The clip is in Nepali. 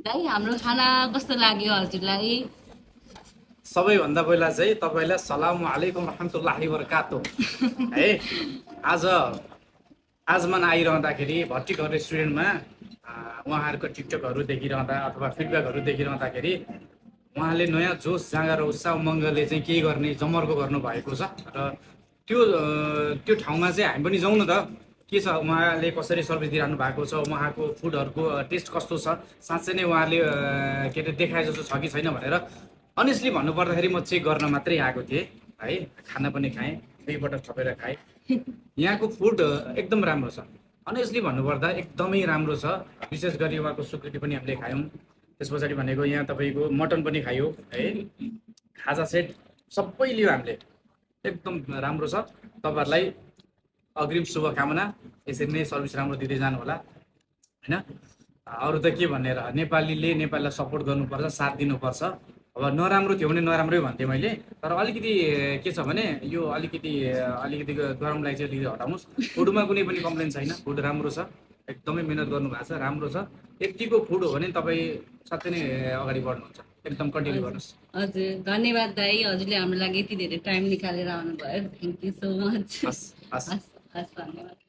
दाइ हाम्रो खाना कस्तो लाग्यो हजुरलाई? सबैभन्दा पहिला चाहिँ तपाईँलाई सलाम अलैकुम रहमतुल्लाहि वबरकातु है। आज आजमान आइरहँदाखेरि भट्टिघर रेस्टुरेन्टमा उहाँहरूको टिकटकहरू देखिरहँदा अथवा फिडब्याकहरू देखिरहँदाखेरि उहाँले नयाँ जोस जाँगर र उत्साह उमङ्गले चाहिँ केही गर्ने जमर्को गर्नुभएको छ र त्यो ठाउँमा चाहिँ हामी पनि जाउँ न त। के छ, उहाँले कसरी सर्भिस दिइरहनु भएको छ, उहाँको फुडहरूको टेस्ट कस्तो छ, साँच्चै नै उहाँले के अरे देखाए जस्तो छ कि छैन भनेर अनेस्टली भन्नुपर्दाखेरि म चेक गर्न मात्रै आएको थिएँ है। खाना पनि खाएँ, दुईपटक थपेर खाएँ। यहाँको फुड एकदम राम्रो छ। अनेस्टली भन्नुपर्दा एकदमै राम्रो छ। विशेष गरी उहाँको सुकुटी पनि हामीले खायौँ। त्यस पछाडि भनेको यहाँ तपाईँको मटन पनि खायो है। खाजा सेट सबै लियो हामीले, एकदम राम्रो छ। तपाईँहरूलाई अग्रिम शुभकामना, यसरी नै सर्भिस राम्रो दिँदै जानु होला होइन। अरू त के भनेर, नेपालीले नेपालीलाई सपोर्ट गर्नुपर्छ, साथ दिनुपर्छ। अब नराम्रो थियो भने नराम्रै भन्थेँ मैले, तर अलिकति के छ भने यो अलिकति गरमलाई चाहिँ अलिकति हटाउनुहोस्। फुडमा कुनै पनि कम्प्लेन छैन, फुड राम्रो छ, एकदमै मिहिनेत गर्नुभएको छ, राम्रो छ। यतिको फुड हो भने तपाईँ साँच्चै नै अगाडि बढ्नुहुन्छ, एकदम कन्टिन्यू हजुर गर्नुहोस्। हजुर, धन्यवाद दाइ, हजुरले हाम्रो लागि यति धेरै टाइम निकालेर आउनुभयो। Thank you so much. हस् हस्। हस् हस्, धन्यवाद।